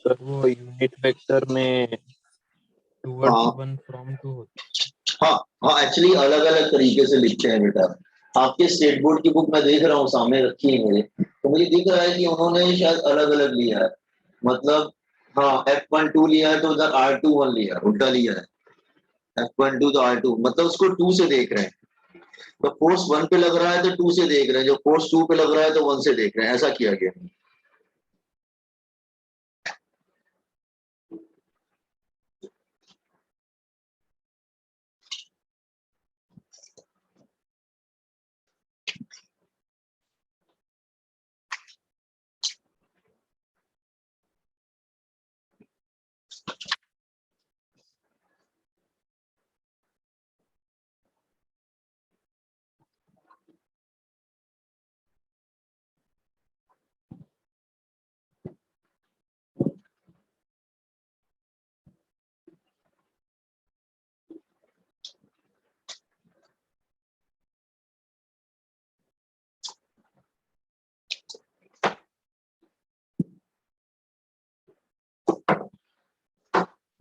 Sir वो unit vector में towards हाँ वन फ्रॉम टू होता हाँ हाँ, एक्चुअली अलग अलग तरीके से लिखते हैं बेटा। आपके स्टेट बोर्ड की बुक मैं देख रहा हूँ, सामने रखी है मेरे, तो मुझे दिख रहा है कि उन्होंने शायद अलग अलग लिया है। मतलब हाँ, F12 लिया है तो उधर R21 लिया है, उल्टा लिया है। F12 तो R2, मतलब उसको 2 से देख रहे हैं। तो फोर्स 1 पे लग रहा है तो 2 से देख रहे हैं, जो फोर्स 2 पे लग रहा है तो 1 से देख रहे हैं, ऐसा किया गया।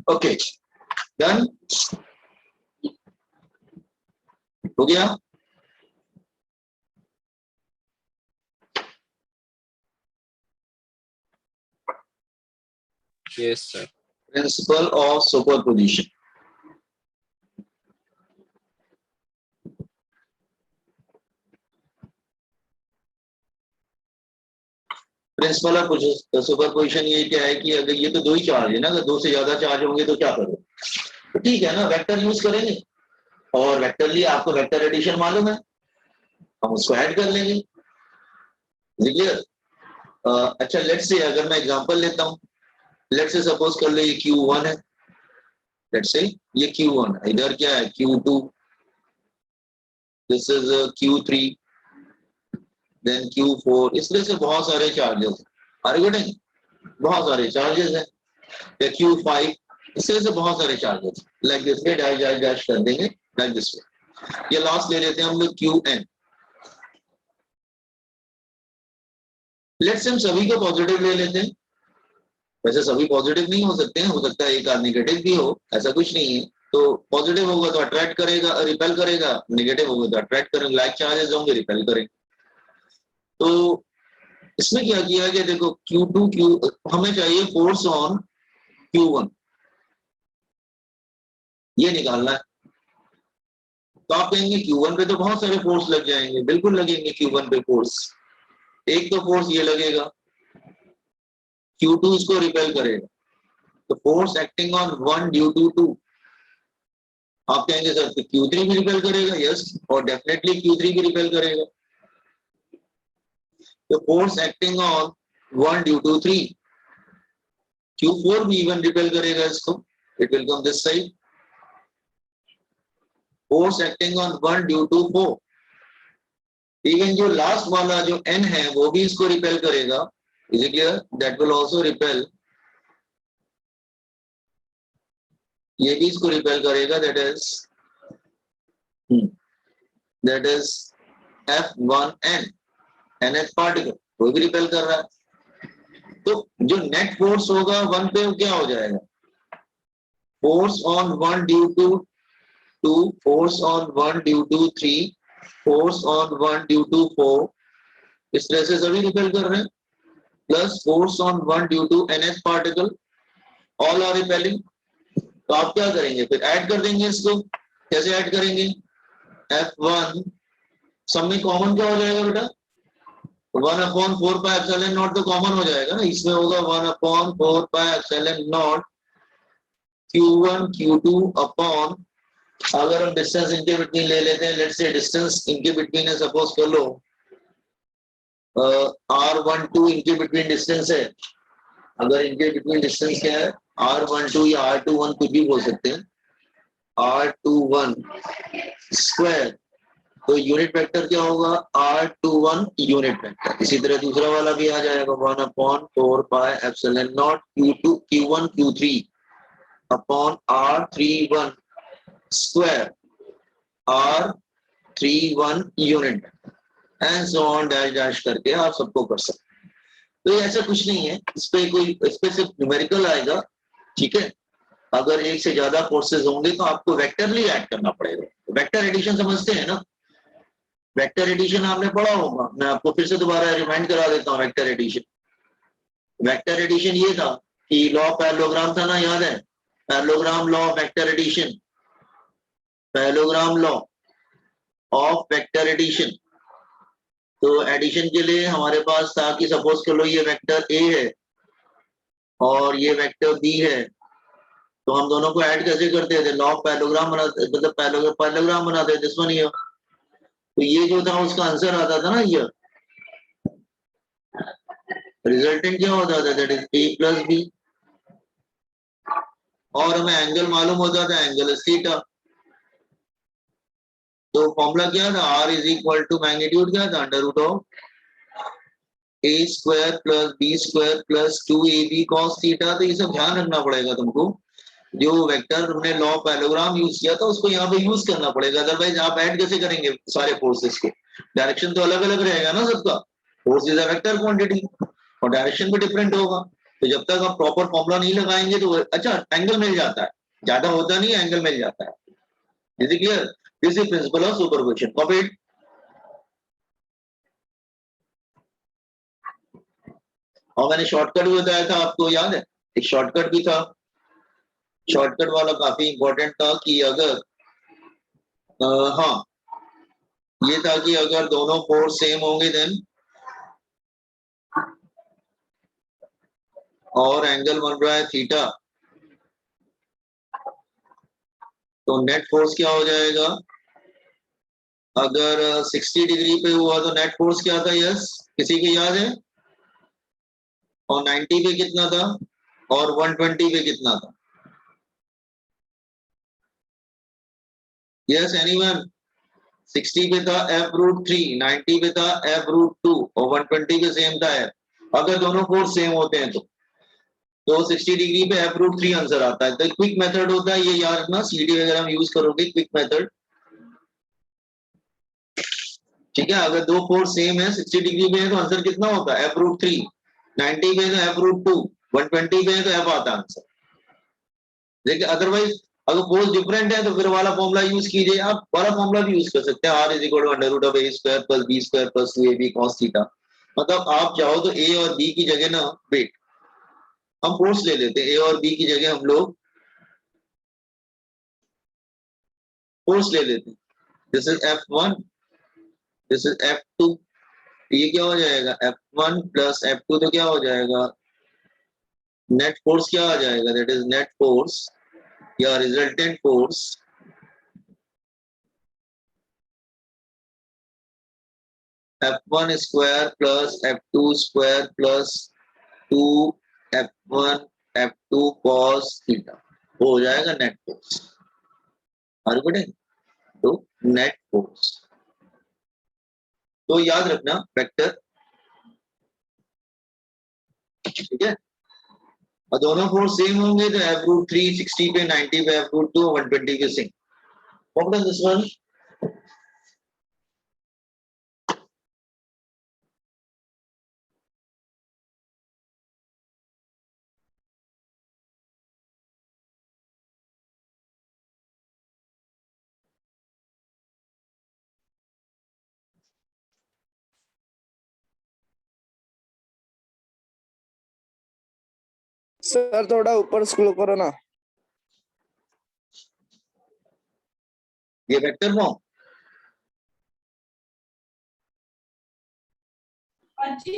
ओके, डन हो गया। है। Yes sir. Principle of superposition. Principle of superposition ये क्या है कि अगर ये तो दो ही चार्ज है ना, अगर दो से ज्यादा चार्ज होंगे तो क्या करो, तो ठीक है ना, वेक्टर यूज करेंगे। और वेक्टर लिए आपको वेक्टर एडिशन मालूम है, हम उसको ऐड कर लेंगे। क्लियर? अच्छा, लेट्स से अगर मैं एग्जांपल लेता हूं, लेट्स से सपोज कर ले ये Q1 है, लेट्स से ये Q1, इधर क्या है Q2, this is Q3, then Q4, इस तरह से बहुत सारे चार्जेस आर गेटिंग, बहुत सारे चार्जेस हैं, या Q5, इस तरह से बहुत सारे charges like this way dash dash dash कर देंगे लाइक दिस वे। ये लास्ट ले लेते हैं हम लोग Qn। लेट्स से हम सभी को पॉजिटिव ले लेते हैं, वैसे सभी पॉजिटिव नहीं हो सकते हैं, हो सकता है एक आध नेगेटिव भी हो, ऐसा कुछ नहीं है। तो पॉजिटिव होगा तो अट्रैक्ट करेगा, रिपेल करेगा, नेगेटिव होगा तो अट्रैक्ट करेंगे, लाइक चार्जेस होंगे रिपेल करेंगे। तो इसमें क्या किया गया, देखो Q2 हमें चाहिए फोर्स ऑन Q1, ये निकालना है। तो आप कहेंगे Q1 पे तो बहुत सारे फोर्स लग जाएंगे, बिल्कुल लगेंगे Q1 पे फोर्स। एक तो फोर्स ये लगेगा, Q2 इसको रिपेल करेगा, तो force acting on 1 due to 2। आप कहेंगे सर तो Q3 भी रिपेल करेगा, यस, और डेफिनेटली Q3 भी रिपेल करेगा। तो force acting on 1 due to 3, Q4 भी इवन रिपेल करेगा इसको, it will come this side. Force acting on 1 due to 4, even जो लास्ट वाला जो N है वो भी इसको रिपेल करेगा, is it clear? That will also repel, ये भी इसको रिपेल करेगा, that is F1N, nth particle, वो भी रिपेल कर रहा है। तो जो नेट फोर्स होगा 1 पे वो क्या हो जाएगा, force on 1 due to 2, force on 1 due to 3, force on 1 due to 4, इस तरह से सभी रिपेल कर रहे हैं, plus force on 1 due to nth particle, all are repelling. तो आप क्या करेंगे, फिर ऐड कर देंगे इसको। कैसे ऐड करेंगे, F1 सब में कॉमन क्या हो जाएगा बेटा, 1/4 पाई एप्सिलॉन नॉट तो कॉमन हो जाएगा ना, इसमें होगा 1/4 pi epsilon not Q1 Q2 upon, अगर हम डिस्टेंस इनके बिटवीन ले लेते हैं, लेट्स से डिस्टेंस इनके बिटवीन है, सपोज कर लो R12 इनके बिटवीन डिस्टेंस है, अगर इनके बिटवीन डिस्टेंस क्या है R12 या R21 कुछ भी बोल सकते हैं, R21 स्क्वायर, तो यूनिट वेक्टर क्या होगा R21 यूनिट वेक्टर। इसी तरह दूसरा वाला भी आ जाएगा 1/4 pi epsilon not Q1 Q3 upon R31 square, R31 unit, and so on dash dash करके आप सबको कर सकते हैं। तो ये ऐसा कुछ नहीं है, इस पे सिर्फ न्यूमेरिकल आएगा, ठीक है। अगर एक से ज्यादा फोर्सेस होंगे तो आपको वेक्टरली ऐड करना पड़ेगा। वेक्टर एडिशन समझते हैं ना? वेक्टर एडिशन आपने पढ़ा होगा, मैं आपको फिर से दोबारा रिमाइंड करा देता हूँ। वेक्टर एडिशन ये था कि लॉ पैरेललोग्राम था ना, याद है? Parallelogram law of vector addition, parallelogram law of vector addition. तो एडिशन के लिए हमारे पास था कि सपोज कर लो ये वेक्टर ए है और ये वेक्टर बी है, तो हम दोनों को ऐड कैसे करते थे? लॉ ऑफ पैरेललोग्राम बनाते, मतलब पैरेललोग्राम बनाते, दिस वन हियर। तो ये जो था उसका आंसर आता था ना, ये रिजल्टेंट क्या होता था? That is a plus b. और हमें एंगल मालूम होता था, एंगल इज थीटा। तो फॉर्मूला क्या था? R is equal to magnitude क्या था? Under root of a square plus b square plus 2ab cos theta. तो ये सब ध्यान रखना पड़ेगा तुमको। जो वेक्टर तुमने लॉ पैरेललोग्राम यूज किया था उसको यहाँ पे यूज करना पड़ेगा, अदरवाइज आप ऐड कैसे करेंगे सारे फोर्सेस को? डायरेक्शन तो अलग अलग रहेगा ना सबका, force is a vector quantity और डायरेक्शन भी डिफरेंट होगा। तो जब तक आप प्रॉपर फॉर्मूला नहीं लगाएंगे तो अच्छा एंगल मिल जाता है, ज्यादा होता नहीं है, एंगल मिल जाता है। Is it clear? This is principle of superposition. Copy it. और मैंने शॉर्टकट भी बताया था आपको, याद है? एक शॉर्टकट भी था, शॉर्टकट वाला काफी इंपॉर्टेंट था कि अगर हाँ, ये था कि अगर दोनों फोर्स सेम होंगे देन, और एंगल बन रहा है थीटा, तो नेट फोर्स क्या हो जाएगा? अगर 60 डिग्री पे हुआ तो नेट फोर्स क्या था? यस, किसी को याद है? और 90 पे कितना था? और 120 पे कितना था? Yes anyone? 60 पे था f√3, 90 पे था f√2 और 120 पे सेम था f। अगर दोनों फोर्स सेम होते हैं तो 60 डिग्री पे f√3 आंसर आता है। तो क्विक मेथड होता है ये, याद रखना, सीडी वगैरह हम यूज करोगे क्विक मेथड, ठीक है। अगर दो फोर्स सेम है 60 डिग्री पे है तो आंसर कितना होता है? f√3, 90 पे तो f√2, 120 पे है तो f आता है आंसर। देखिए अदरवाइज अगर फोर्स डिफरेंट है तो फिर वाला फॉर्मूला यूज कीजिए। आप वाला फॉर्मूला भी यूज कर सकते हैं, r is equal to under root of a square plus b square plus 2ab cos theta. मतलब आप चाहो तो a और b की जगह ना, वेट, हम फोर्स ले लेते हैं, a और b की जगह हम लोग फोर्स ले लेते हैं। This is f1, this is f2। ये क्या हो जाएगा? f1 प्लस f2 तो क्या हो जाएगा? नेट फोर्स क्या आ जाएगा? दैट इज नेट फोर्स या resultant force f1 square plus f2 square plus 2f1 f2 cos theta हो जाएगा net force. Are you getting? तो नेट फोर्स, तो याद रखना वेक्टर, ठीक है। और दोनों फोर्स सेम होंगे तो f√3 60 पे, 90 पे f√2, 120 पे same. What does this one? Sir थोड़ा ऊपर स्क्रॉल करो ना। ये वेक्टर फॉर्म,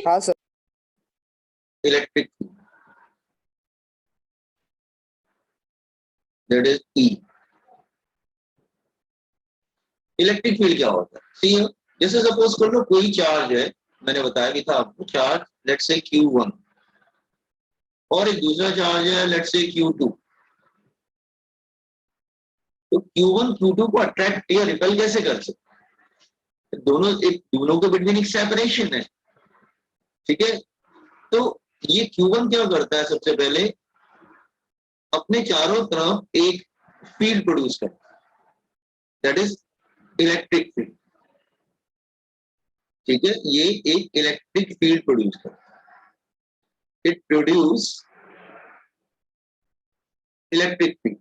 हाँ sir. Electric, that is E। Electric field क्या होता है? सी, जैसे सपोज कर लो कोई चार्ज है, मैंने बताया भी था आपको, चार्ज लेट्स से Q1 और एक दूसरा चार्ज है लेट्स से Q2। तो Q1 Q2 को अट्रैक्ट या रिपेल कैसे कर सकते? दोनों के बिटवीन एक सेपरेशन है, ठीक है। तो ये Q1 क्या करता है? सबसे पहले अपने चारों तरफ एक फील्ड प्रोड्यूस करता है, दैट इज इलेक्ट्रिक फील्ड, ठीक है। ये एक इलेक्ट्रिक फील्ड प्रोड्यूस करता है। It produce electric field.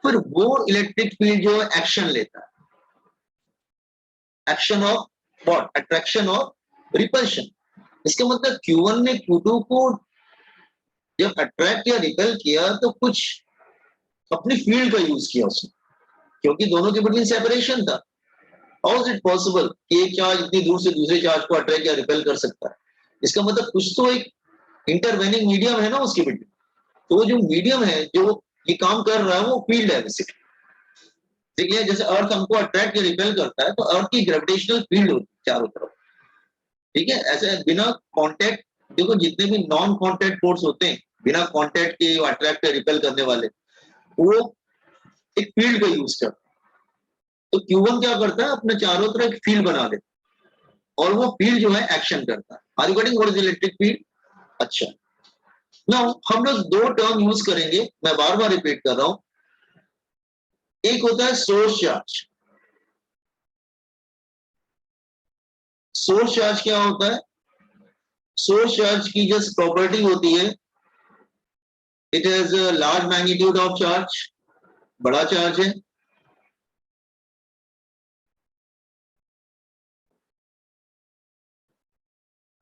फिर वो इलेक्ट्रिक फील्ड जो है एक्शन लेता है, action of what, attraction of repulsion. इसका मतलब Q1 ने Q2 को जब अट्रैक्ट या रिपेल किया तो कुछ अपनी फील्ड का यूज किया उसने, क्योंकि दोनों के बिटवीन सेपरेशन था। हाउ इज इट पॉसिबल कि एक चार्ज इतनी दूर से दूसरे चार्ज को अट्रैक्ट या रिपेल कर सकता है? इसका मतलब कुछ तो एक इंटरवेनिंग मीडियम है ना उसके बिटवीन। तो वो जो मीडियम है जो ये काम कर रहा है वो फील्ड है बेसिकली। ठीक है, जैसे अर्थ हमको अट्रैक्ट या रिपेल करता है तो अर्थ की ग्रेविटेशनल फील्ड होती है चारों तरफ। ठीक है, ऐसे बिना कांटेक्ट, देखो जितने भी नॉन कांटेक्ट फोर्स होते हैं बिना कांटेक्ट के अट्रैक्ट या रिपेल करने वाले, वो एक फील्ड का यूज करते हैं। तो Q1 क्या करता है, अपने चारों तरफ एक फील्ड बना देता है और वो फील्ड जो है एक्शन करता है। Are you getting what is electric field? अच्छा, नाउ हम लोग दो टर्म यूज करेंगे, मैं बार बार रिपीट कर रहा हूं। एक होता है सोर्स चार्ज। सोर्स चार्ज क्या होता है? सोर्स चार्ज की जस्ट प्रॉपर्टी होती है, it has a large magnitude of charge, बड़ा चार्ज है।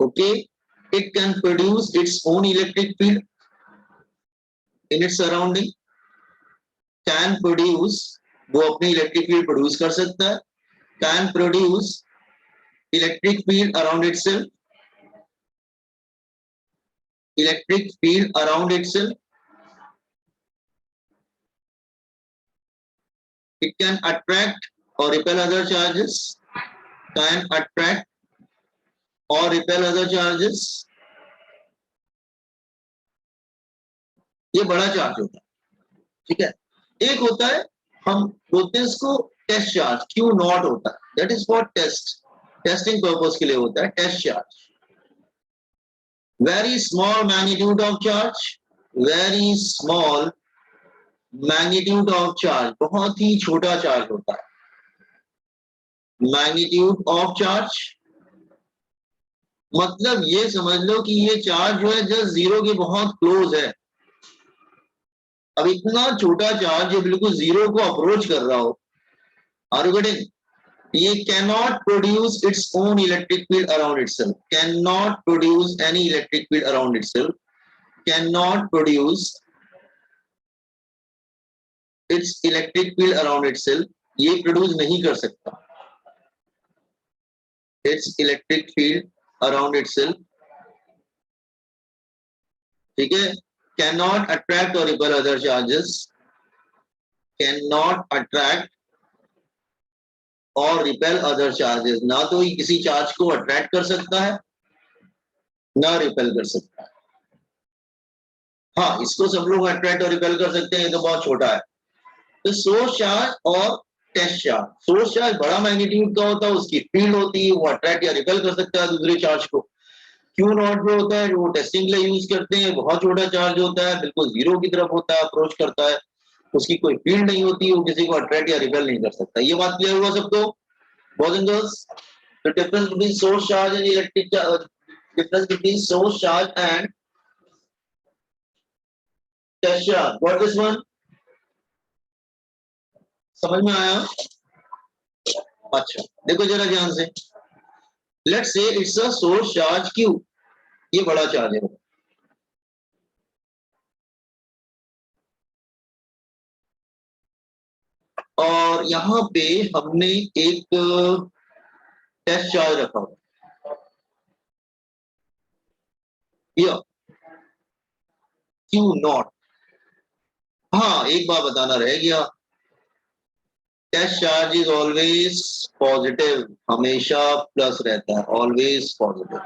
Okay, it can produce its own electric field in its surrounding, can produce, वो अपनी इलेक्ट्रिक फील्ड प्रोड्यूस कर सकता है, can produce electric field around itself, electric field around itself, it can attract or repel other charges, can attract or repel other charges। ये बड़ा charge होता है, ठीक है। एक होता है, हम बोलते हैं इसको टेस्ट चार्ज, Q नॉट होता है, that is for test, testing purpose के लिए होता है test charge. Very small magnitude of charge, very small magnitude of charge, बहुत ही छोटा चार्ज होता है। मैग्नीट्यूड ऑफ चार्ज मतलब ये समझ लो कि ये चार्ज जो है जस्ट जीरो के बहुत क्लोज है। अब इतना छोटा चार्ज जो बिल्कुल जीरो को अप्रोच कर रहा हो, आर यू गेटिंग? ये cannot produce its own electric field around itself, cannot produce any electric field around itself, cannot produce its electric field around itself, ये प्रोड्यूस नहीं कर सकता its electric field around itself। ठीक है, cannot attract or repel other charges, cannot attract और repel other charges, ना तो ये किसी चार्ज को अट्रैक्ट कर सकता है ना रिपेल कर सकता है। हाँ, इसको सब लोग अट्रैक्ट और रिपेल कर सकते हैं, ये तो बहुत छोटा है। तो सोर्स चार्ज और टेस्ट चार्ज, सोर्स चार्ज बड़ा मैग्नीट्यूड का होता है, उसकी फील्ड होती है, वो अट्रैक्ट या रिपेल कर सकता है दूसरे चार्ज को। Q नॉट जो होता है वो टेस्टिंग के लिए यूज करते हैं, बहुत छोटा चार्ज होता है, बिल्कुल जीरो की तरफ होता है, अप्रोच करता है, उसकी कोई फील्ड नहीं होती, वो किसी को अट्रैक्ट या रिपेल नहीं कर सकता। ये बात क्लियर हुआ सबको? Boys and girls, the difference between source charge and electric charge, difference between source charge and test charge. What is one? समझ में आया? अच्छा, देखो जरा ध्यान से। Let's say it's a source charge Q, ये बड़ा चार्ज है। और यहाँ पे हमने एक टेस्ट चार्ज रखा हुआ, Q नॉट। हाँ, एक बात बताना रह गया, test charge is always positive, हमेशा प्लस रहता है, ऑलवेज पॉजिटिव।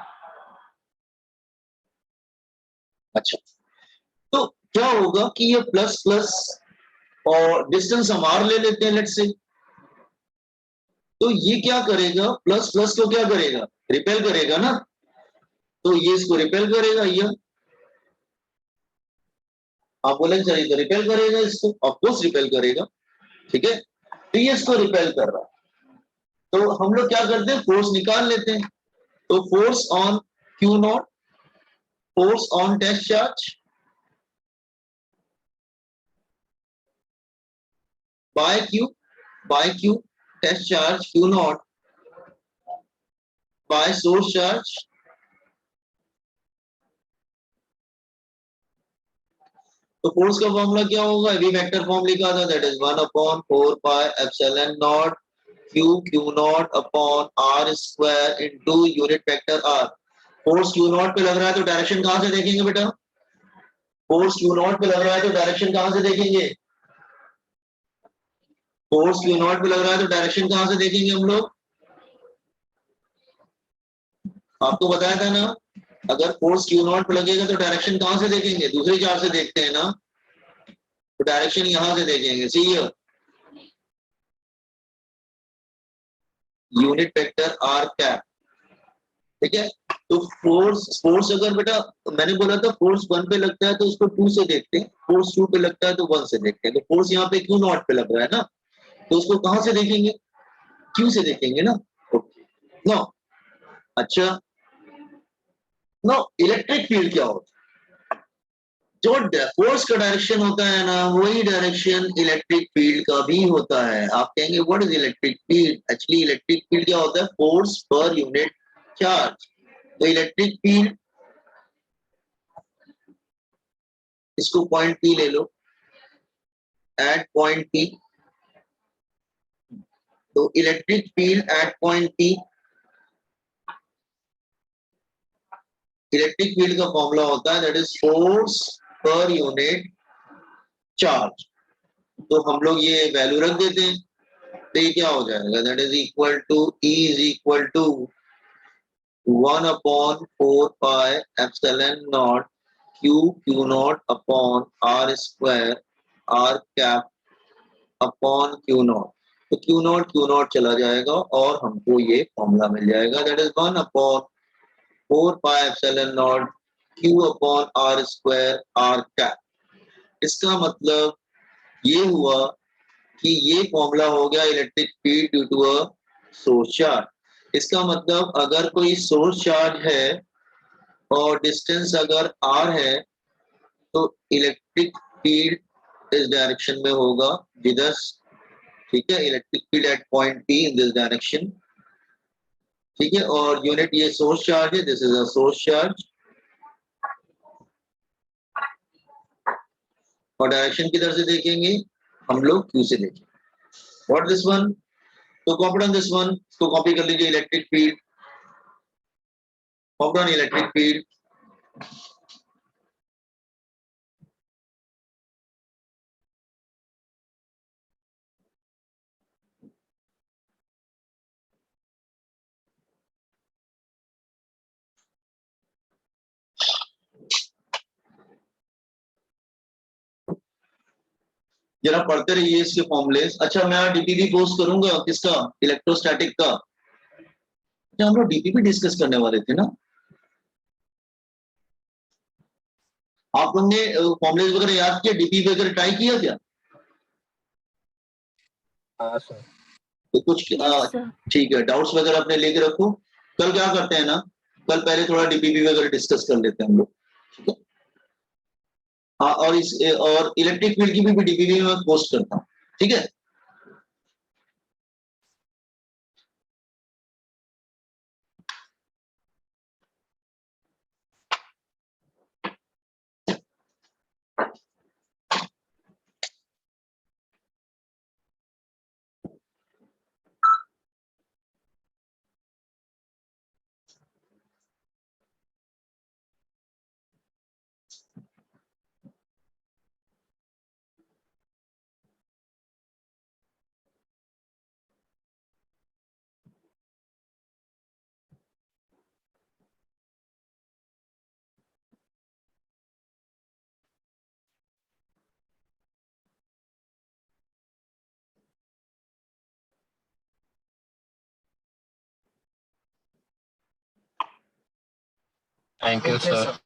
अच्छा, तो क्या होगा कि ये प्लस प्लस और डिस्टेंस हम आर ले लेते हैं लेट्स से, तो ये क्या करेगा, प्लस प्लस को क्या करेगा, रिपेल करेगा ना, तो ये इसको रिपेल करेगा। ये आप बोलेंगे सर ये तो रिपेल करेगा इसको, ऑफकोर्स रिपेल करेगा, ठीक है। तो ये इसको रिपेल कर रहा है, तो हम लोग क्या करते हैं, फोर्स निकाल लेते हैं। तो force on Q not force on test charge by Q test charge Q naught by source charge तो फोर्स का फॉर्मूला क्या होगा? वी वेक्टर फॉर्म लिखा था, that is 1/4 pi epsilon naught Q naught upon R square into unit vector R। Force Q not पे लग रहा है तो डायरेक्शन कहां से देखेंगे बेटा? फोर्स Q नॉट पे लग रहा है तो डायरेक्शन कहां से देखेंगे? फोर्स Q नॉट पे लग रहा है तो डायरेक्शन कहां से देखेंगे हम लोग? आपको बताया था ना, अगर फोर्स Q नॉट पे लगेगा तो डायरेक्शन कहां से देखेंगे? दूसरी चार से देखते हैं ना, तो डायरेक्शन यहां से देखेंगे। सी यूनिट वेक्टर आर कैप, ठीक है। तो फोर्स अगर बेटा मैंने बोला था फोर्स 1 पे लगता है तो उसको 2 से देखते हैं, फोर्स 2 पे लगता है तो 1 से देखते हैं। तो फोर्स यहाँ पे Q नॉट पे लग रहा है ना, तो उसको कहां से देखेंगे? Q से देखेंगे ना। नो अच्छा, नो इलेक्ट्रिक फील्ड क्या होता है? जो फोर्स का डायरेक्शन होता है ना, वही डायरेक्शन इलेक्ट्रिक फील्ड का भी होता है। आप कहेंगे what is electric field? Actually electric field क्या होता है? Force per unit charge. तो इलेक्ट्रिक फील्ड, इसको पॉइंट P ले लो, एट पॉइंट P, तो electric field at point P, electric field का फॉर्मूला होता है that is force per unit charge. तो हम लोग ये वैल्यू रख देते हैं, तो ये क्या हो जाएगा? That is equal to E is equal to 1/4 pi epsilon naught Q naught upon R square R cap upon Q naught. तो Q नॉट चला जाएगा और हमको ये फॉर्मूला मिल जाएगा, that is 1/4 pi epsilon naught Q upon R square R cap. इसका मतलब ये हुआ कि ये फॉर्मूला हो गया electric field due to a source charge. इसका मतलब अगर कोई सोर्स चार्ज है और डिस्टेंस अगर R है तो इलेक्ट्रिक फील्ड इस डायरेक्शन में होगा जिधर, ठीक है, electric field at point P in this direction, ठीक है। और यूनिट ये सोर्स चार्ज है, this is a source charge, और डायरेक्शन किधर से देखेंगे हम लोग? Q से देखेंगे। What this one? तो कॉपी डाउन दिस वन, तो कॉपी कर लीजिए electric field, copy down electric field, जरा पढ़ते रहिए इसके फॉर्मूले। अच्छा मैं डीपीबी पोस्ट करूंगा, किसका? इलेक्ट्रोस्टैटिक का। अच्छा हम लोग डीपीबी डिस्कस करने वाले थे ना, आप लोगों ने फॉर्मूले वगैरह याद किया, डीपीबी वगैरह ट्राई किया क्या? हाँ सर। तो कुछ ठीक है, डाउट्स वगैरह अपने लेके रखो। कल क्या करते हैं ना, कल पहले थोड़ा डीपीबी वगैरह डिस्कस कर लेते हैं हम लोग, ठीक है। हाँ, और इस और इलेक्ट्रिक फील्ड की भी डीपीबी में पोस्ट करता हूँ, ठीक है। Thank you sir.